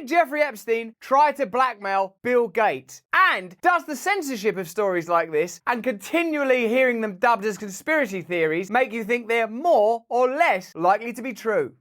Did Jeffrey Epstein try to blackmail Bill Gates? And does the censorship of stories like this and continually hearing them dubbed as conspiracy theories make you think they're more or less likely to be true?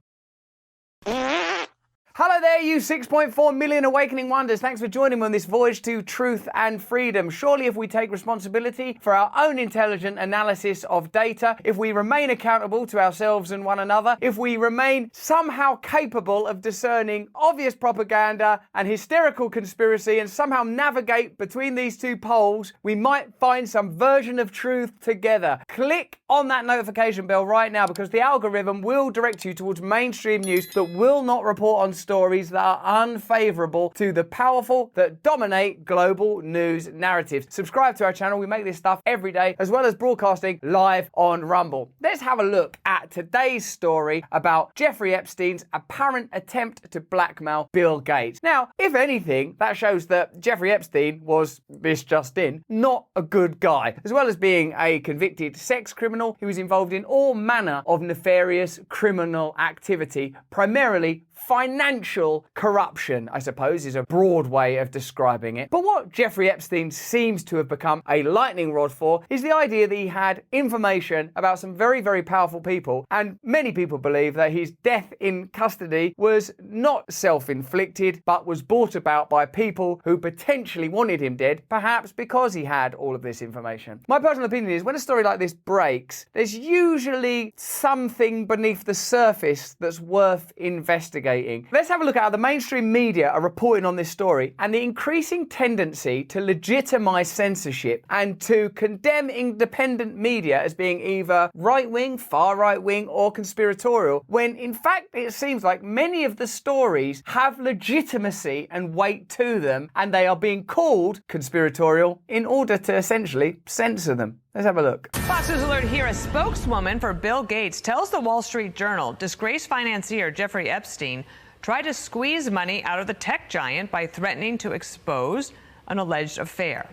Hello there, you 6.4 million awakening wonders. Thanks for joining me on this voyage to truth and freedom. Surely if we take responsibility for our own intelligent analysis of data, if we remain accountable to ourselves and one another, if we remain somehow capable of discerning obvious propaganda and hysterical conspiracy and somehow navigate between these two poles, we might find some version of truth together. Click on that notification bell right now, because the algorithm will direct you towards mainstream news that will not report on stories that are unfavorable to the powerful that dominate global news narratives. Subscribe to our channel. We make this stuff every day, as well as broadcasting live on Rumble. Let's have a look at today's story about Jeffrey Epstein's apparent attempt to blackmail Bill Gates. Now, if anything, that shows that Jeffrey Epstein was, this just in, not a good guy. As well as being a convicted sex criminal, he was involved in all manner of nefarious criminal activity, primarily financial corruption, I suppose, is a broad way of describing it. But what Jeffrey Epstein seems to have become a lightning rod for is the idea that he had information about some very, very powerful people, and many people believe that his death in custody was not self-inflicted, but was brought about by people who potentially wanted him dead, perhaps because he had all of this information. My personal opinion is, when a story like this breaks, there's usually something beneath the surface that's worth investigating. Let's have a look at how the mainstream media are reporting on this story and the increasing tendency to legitimize censorship and to condemn independent media as being either right-wing, far right-wing, or conspiratorial, when in fact it seems like many of the stories have legitimacy and weight to them, and they are being called conspiratorial in order to essentially censor them. Let's have a look. Fox News Alert here. A spokeswoman for Bill Gates tells the Wall Street Journal disgraced financier Jeffrey Epstein tried to squeeze money out of the tech giant by threatening to expose an alleged affair.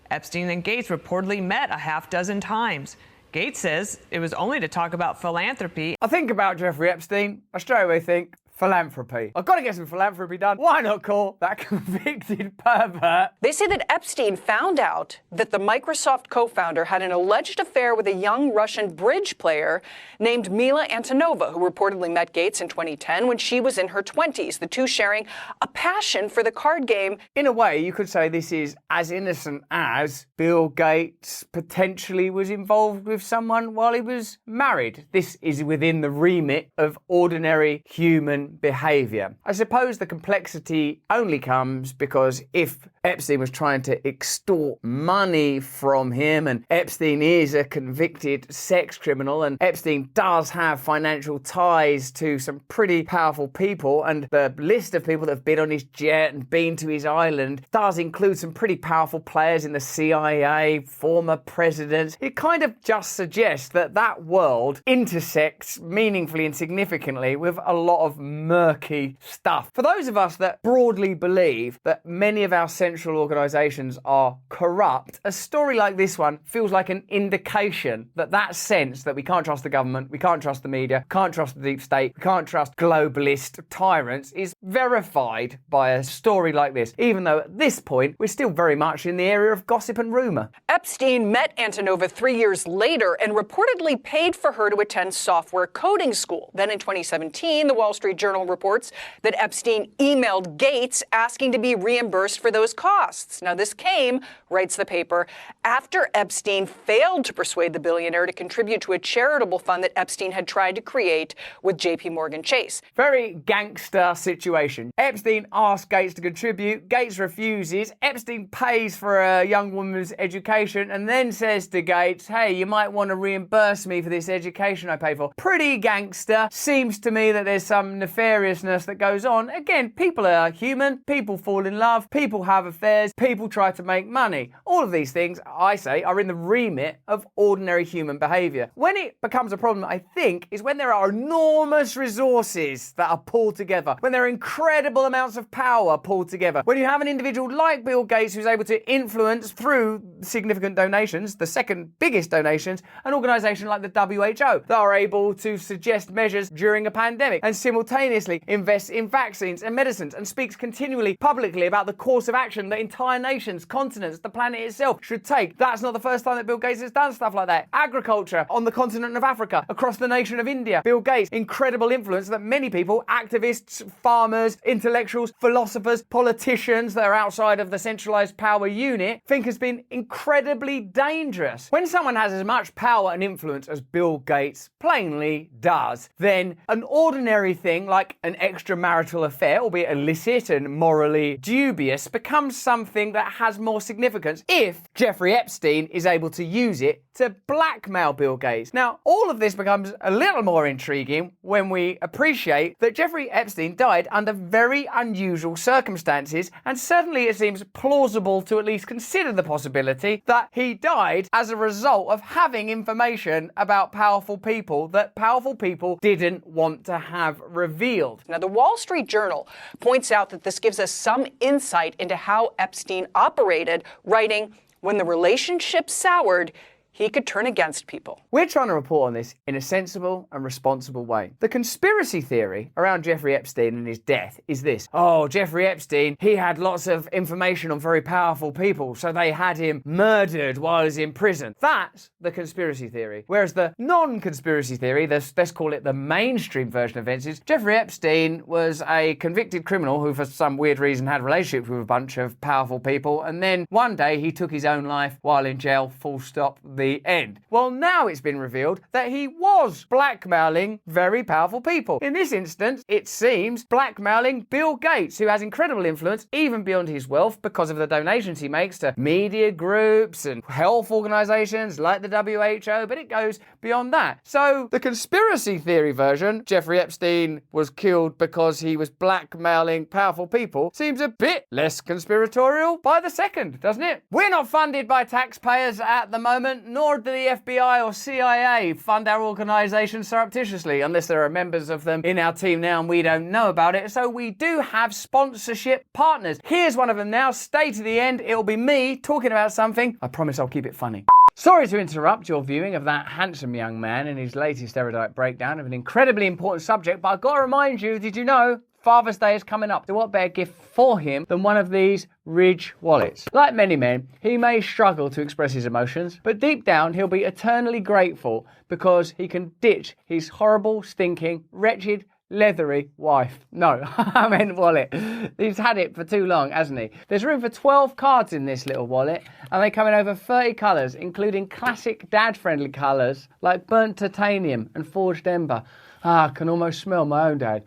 Epstein and Gates reportedly met a half dozen times. Gates says it was only to talk about philanthropy. I think about Jeffrey Epstein, I straight away think philanthropy. I've got to get some philanthropy done. Why not call that convicted pervert? They say that Epstein found out that the Microsoft co-founder had an alleged affair with a young Russian bridge player named Mila Antonova, who reportedly met Gates in 2010 when she was in her 20s, the two sharing a passion for the card game. In a way, you could say this is as innocent as Bill Gates potentially was involved with someone while he was married. This is within the remit of ordinary human behavior. I suppose the complexity only comes because if Epstein was trying to extort money from him, and Epstein is a convicted sex criminal, and Epstein does have financial ties to some pretty powerful people, and the list of people that have been on his jet and been to his island does include some pretty powerful players in the CIA, former presidents, it kind of just suggests that that world intersects meaningfully and significantly with a lot of murky stuff. For those of us that broadly believe that many of our central organisations are corrupt, a story like this one feels like an indication that that sense that we can't trust the government, we can't trust the media, can't trust the deep state, we can't trust globalist tyrants is verified by a story like this, even though at this point we're still very much in the area of gossip and rumour. Epstein met Antonova 3 years later and reportedly paid for her to attend software coding school. Then in 2017, the Wall Street Journal reports that Epstein emailed Gates asking to be reimbursed for those costs. Now, this came, writes the paper, after Epstein failed to persuade the billionaire to contribute to a charitable fund that Epstein had tried to create with JP Morgan Chase. Very gangster situation. Epstein asks Gates to contribute, Gates refuses, Epstein pays for a young woman's education and then says to Gates, hey, you might want to reimburse me for this education I pay for. Pretty gangster. Seems to me that there's some nefariousness that goes on. Again, people are human, people fall in love, people have affairs, people try to make money. All of these things, I say, are in the remit of ordinary human behaviour. When it becomes a problem, I think, is when there are enormous resources that are pulled together, when there are incredible amounts of power pulled together, when you have an individual like Bill Gates who's able to influence through significant donations, the second biggest donations, an organisation like the WHO that are able to suggest measures during a pandemic and simultaneously simultaneously invests in vaccines and medicines and speaks continually publicly about the course of action that entire nations, continents, the planet itself should take. That's not the first time that Bill Gates has done stuff like that. Agriculture on the continent of Africa, across the nation of India. Bill Gates, incredible influence that many people, activists, farmers, intellectuals, philosophers, politicians that are outside of the centralized power unit think has been incredibly dangerous. When someone has as much power and influence as Bill Gates plainly does, then an ordinary thing like an extramarital affair, albeit illicit and morally dubious, becomes something that has more significance if Jeffrey Epstein is able to use it to blackmail Bill Gates. Now, all of this becomes a little more intriguing when we appreciate that Jeffrey Epstein died under very unusual circumstances, and certainly it seems plausible to at least consider the possibility that he died as a result of having information about powerful people that powerful people didn't want to have revealed. Now, the Wall Street Journal points out that this gives us some insight into how Epstein operated, writing, "When the relationship soured, he could turn against people." We're trying to report on this in a sensible and responsible way. The conspiracy theory around Jeffrey Epstein and his death is this: oh, Jeffrey Epstein, he had lots of information on very powerful people, so they had him murdered while he was in prison. That's the conspiracy theory. Whereas the non-conspiracy theory, let's call it the mainstream version of events, is Jeffrey Epstein was a convicted criminal who for some weird reason had relationships with a bunch of powerful people, and then one day he took his own life while in jail, full stop, the end. Well, now it's been revealed that he was blackmailing very powerful people. In this instance, it seems blackmailing Bill Gates, who has incredible influence even beyond his wealth because of the donations he makes to media groups and health organizations like the WHO, but it goes beyond that. So the conspiracy theory version, Jeffrey Epstein was killed because he was blackmailing powerful people, seems a bit less conspiratorial by the second, doesn't it? We're not funded by taxpayers at the moment, nor do the FBI or CIA fund our organisations surreptitiously, unless there are members of them in our team now and we don't know about it. So we do have sponsorship partners. Here's one of them now. Stay to the end. It'll be me talking about something. I promise I'll keep it funny. Sorry to interrupt your viewing of that handsome young man in his latest erudite breakdown of an incredibly important subject, but I've got to remind you, did you know Father's Day is coming up? So what better gift for him than one of these Ridge wallets? Like many men, he may struggle to express his emotions, but deep down he'll be eternally grateful because he can ditch his horrible, stinking, wretched, leathery wife. No, I meant wallet. He's had it for too long, hasn't he? There's room for 12 cards in this little wallet, and they come in over 30 colours, including classic dad-friendly colours like burnt titanium and forged ember. I can almost smell my own dad.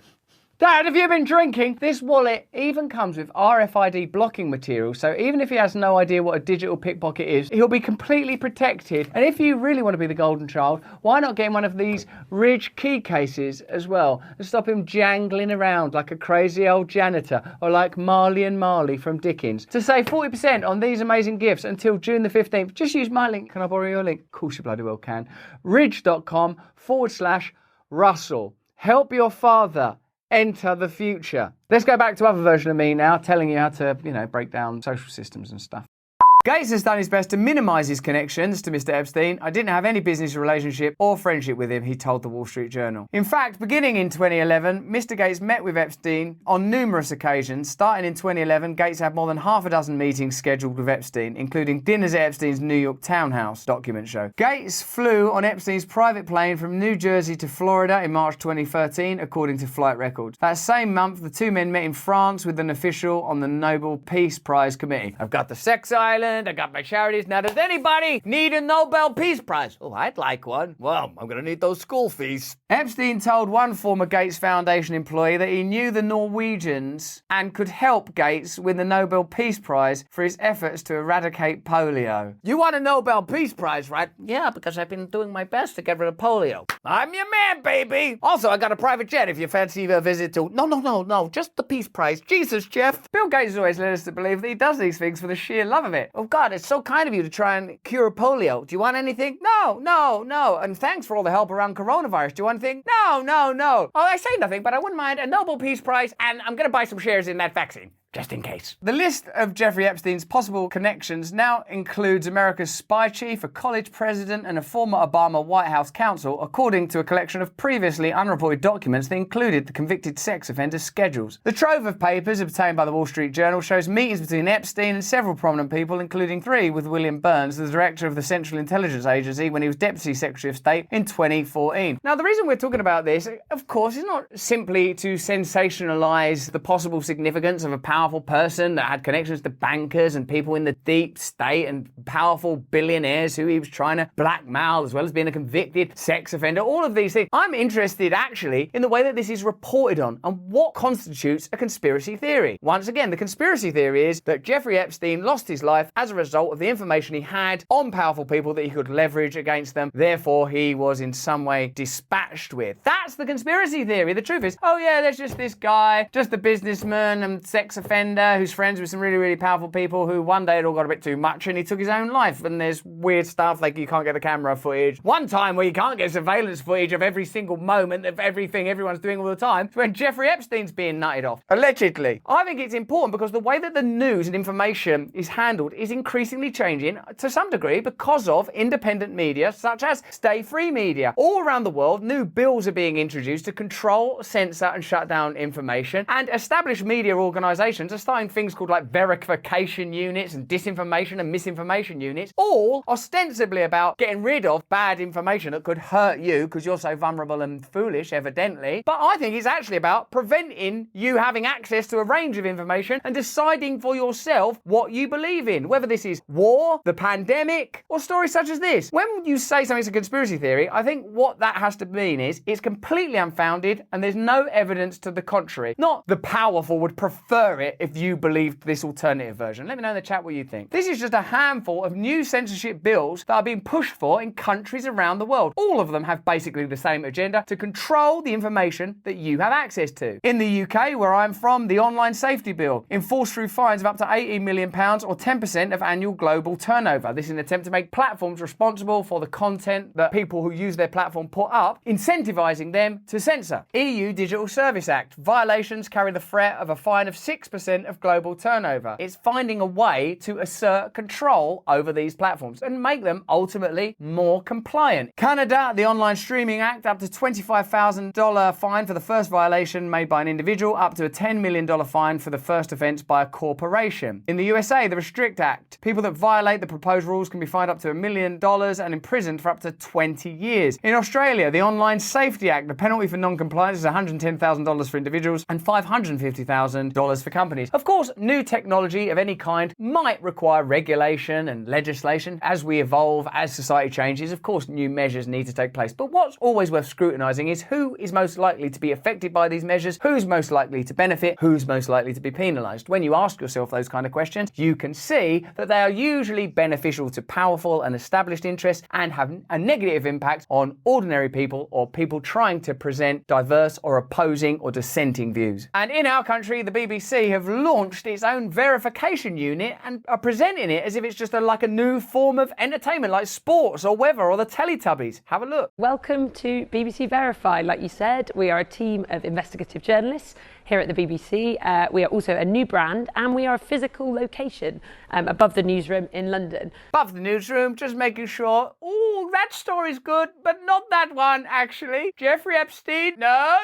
Dad, have you been drinking? This wallet even comes with RFID blocking material, so even if he has no idea what a digital pickpocket is, he'll be completely protected. And if you really want to be the golden child, why not get him one of these Ridge key cases as well and stop him jangling around like a crazy old janitor or like Marley and Marley from Dickens. To save 40% on these amazing gifts until June the 15th, just use my link. Can I borrow your link? Of course you bloody well can. Ridge.com/Russell. Help your father enter the future. Let's go back to other version of me now, telling you how to, break down social systems and stuff. Gates has done his best to minimise his connections to Mr. Epstein. I didn't have any business relationship or friendship with him, he told the Wall Street Journal. In fact, beginning in 2011, Mr. Gates met with Epstein on numerous occasions. Starting in 2011, Gates had more than half a dozen meetings scheduled with Epstein, including dinners at Epstein's New York townhouse, documents show. Gates flew on Epstein's private plane from New Jersey to Florida in March 2013, according to flight records. That same month, the two men met in France with an official on the Nobel Peace Prize Committee. I've got the sex island, I got my charities. Now, does anybody need a Nobel Peace Prize? Oh, I'd like one. Well, I'm going to need those school fees. Epstein told one former Gates Foundation employee that he knew the Norwegians and could help Gates win the Nobel Peace Prize for his efforts to eradicate polio. You want a Nobel Peace Prize, right? Yeah, because I've been doing my best to get rid of polio. I'm your man, baby. Also, I got a private jet if you fancy a visit to... No, just the Peace Prize. Jesus, Jeff. Bill Gates has always led us to believe that he does these things for the sheer love of it. Oh, God, it's so kind of you to try and cure polio. Do you want anything? No. And thanks for all the help around coronavirus. Do you want anything? No. Oh, I say nothing, but I wouldn't mind a Nobel Peace Prize, and I'm going to buy some shares in that vaccine. just in case. The list of Jeffrey Epstein's possible connections now includes America's spy chief, a college president, and a former Obama White House counsel, according to a collection of previously unreported documents that included the convicted sex offender's schedules. The trove of papers obtained by the Wall Street Journal shows meetings between Epstein and several prominent people, including 3 with William Burns, the director of the Central Intelligence Agency, when he was Deputy Secretary of State in 2014. Now, the reason we're talking about this, of course, is not simply to sensationalize the possible significance of a powerful person that had connections to bankers and people in the deep state and powerful billionaires who he was trying to blackmail, as well as being a convicted sex offender, all of these things. I'm interested, actually, in the way that this is reported on and what constitutes a conspiracy theory. Once again, the conspiracy theory is that Jeffrey Epstein lost his life as a result of the information he had on powerful people that he could leverage against them. Therefore, he was in some way dispatched with. That's the conspiracy theory. The truth is, oh yeah, there's just this guy, just a businessman and sex offender who's friends with some really, really powerful people who one day it all got a bit too much and he took his own life. And there's weird stuff like you can't get the camera footage. One time where you can't get surveillance footage of every single moment of everything everyone's doing all the time is when Jeffrey Epstein's being nutted off. Allegedly. I think it's important because the way that the news and information is handled is increasingly changing to some degree because of independent media such as Stay Free Media. All around the world, new bills are being introduced to control, censor and shut down information, and established media organisations are starting things called like verification units and disinformation and misinformation units, all ostensibly about getting rid of bad information that could hurt you because you're so vulnerable and foolish, evidently. But I think it's actually about preventing you having access to a range of information and deciding for yourself what you believe in, whether this is war, the pandemic, or stories such as this. When you say something's a conspiracy theory, I think what that has to mean is it's completely unfounded and there's no evidence to the contrary. Not the powerful would prefer it if you believed this alternative version. Let me know in the chat what you think. This is just a handful of new censorship bills that are being pushed for in countries around the world. All of them have basically the same agenda: to control the information that you have access to. In the UK, where I'm from, the Online Safety Bill enforced through fines of up to £18 million or 10% of annual global turnover. This is an attempt to make platforms responsible for the content that people who use their platform put up, incentivizing them to censor. EU Digital Service Act. Violations carry the threat of a fine of 6% of global turnover. It's finding a way to assert control over these platforms and make them ultimately more compliant. Canada, the Online Streaming Act, up to $25,000 fine for the first violation made by an individual, up to a $10 million fine for the first offence by a corporation. In the USA, the Restrict Act. People that violate the proposed rules can be fined up to $1 million and imprisoned for up to 20 years. In Australia, the Online Safety Act. The penalty for non-compliance is $110,000 for individuals and $550,000 for companies. Of course, new technology of any kind might require regulation and legislation. As we evolve, as society changes, of course, new measures need to take place. But what's always worth scrutinising is who is most likely to be affected by these measures, who's most likely to benefit, who's most likely to be penalised. When you ask yourself those kind of questions, you can see that they are usually beneficial to powerful and established interests and have a negative impact on ordinary people or people trying to present diverse or opposing or dissenting views. And in our country, the BBC have launched its own verification unit and are presenting it as if it's just like a new form of entertainment, like sports or weather or the Teletubbies. Have a look. Welcome to BBC Verify. Like you said, we are a team of investigative journalists here at the BBC. We are also a new brand and we are a physical location above the newsroom in London. Above the newsroom, just making sure, oh, that story's good, but not that one, actually. Jeffrey Epstein, no,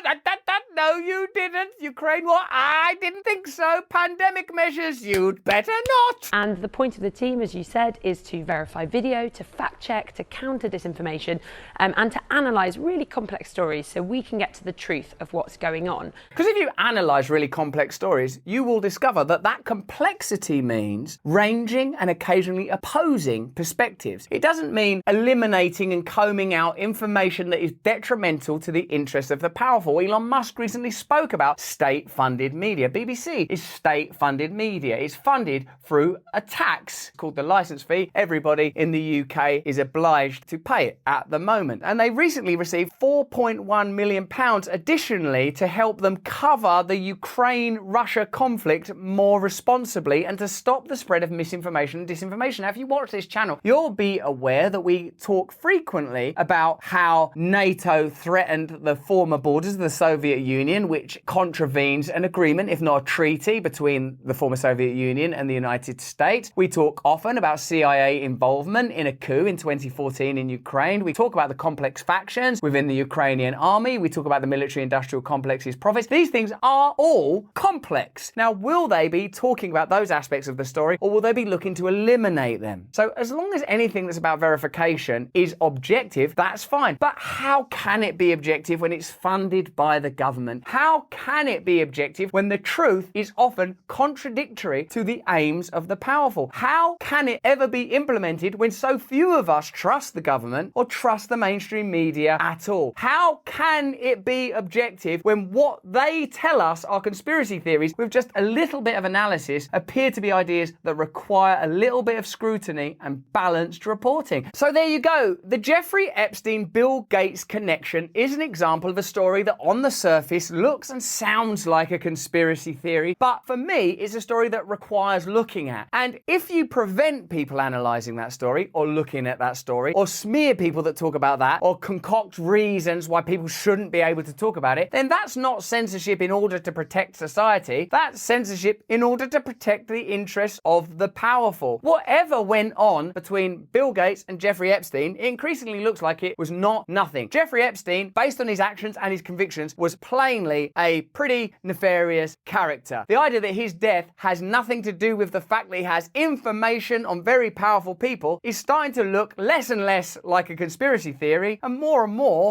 no, you didn't. Ukraine war, I didn't think so. Pandemic measures, you'd better not. And the point of the team, as you said, is to verify video, to fact check, to counter disinformation, and to analyse really complex stories so we can get to the truth of what's going on. Because if you analyse really complex stories, you will discover that that complexity means ranging and occasionally opposing perspectives. It doesn't mean eliminating and combing out information that is detrimental to the interests of the powerful. Elon Musk recently spoke about state-funded media. BBC is state-funded media. It's funded through a tax called the licence fee. Everybody in the UK is obliged to pay it at the moment. And they recently received £4.1 million additionally to help them cover the Ukraine-Russia conflict more responsibly and to stop the spread of misinformation and disinformation. Now, if you watch this channel, you'll be aware that we talk frequently about how NATO threatened the former borders of the Soviet Union, which contravenes an agreement, if not a treaty, between the former Soviet Union and the United States. We talk often about CIA involvement in a coup in 2014 in Ukraine. We talk about the complex factions within the Ukrainian army. We talk about the military-industrial complex's profits. These things are all complex. Now, will they be talking about those aspects of the story, or will they be looking to eliminate them? So as long as anything that's about verification is objective, that's fine. But how can it be objective when it's funded by the government? How can it be objective when the truth is often contradictory to the aims of the powerful? How can it ever be implemented when so few of us trust the government or trust the mainstream media at all? How can it be objective when what they tell us are conspiracy theories with just a little bit of analysis appear to be ideas that require a little bit of scrutiny and balanced reporting? So there you go. The Jeffrey Epstein Bill Gates connection is an example of a story that on the surface looks and sounds like a conspiracy theory, but for me it's a story that requires looking at. And if you prevent people analysing that story or looking at that story, or smear people that talk about that, or concoct reasons why people shouldn't be able to talk about it, then that's not censorship in order to protect society. That's censorship in order to protect the interests of the powerful. Whatever went on between Bill Gates and Jeffrey Epstein, it increasingly looks like it was not nothing. Jeffrey Epstein, based on his actions and his convictions, was plainly a pretty nefarious character. The idea that his death has nothing to do with the fact that he has information on very powerful people is starting to look less and less like a conspiracy theory and more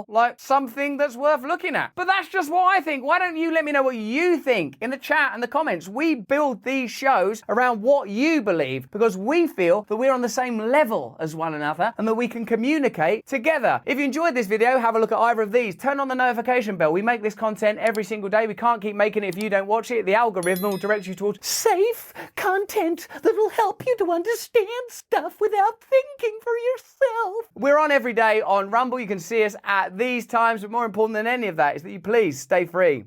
like something that's worth looking at. But that's just what I think. Why don't you let me know what you think in the chat and the comments? We build these shows around what you believe because we feel that we're on the same level as one another and that we can communicate together. If you enjoyed this video, have a look at either of these. Turn on the notification bell. We make this content every single day. We can't keep making it if you don't watch it. The algorithm will direct you towards safe content that will help you to understand stuff without thinking for yourself. We're on every day on Rumble. You can see us at these times, but more important than any of that is that you please stay free.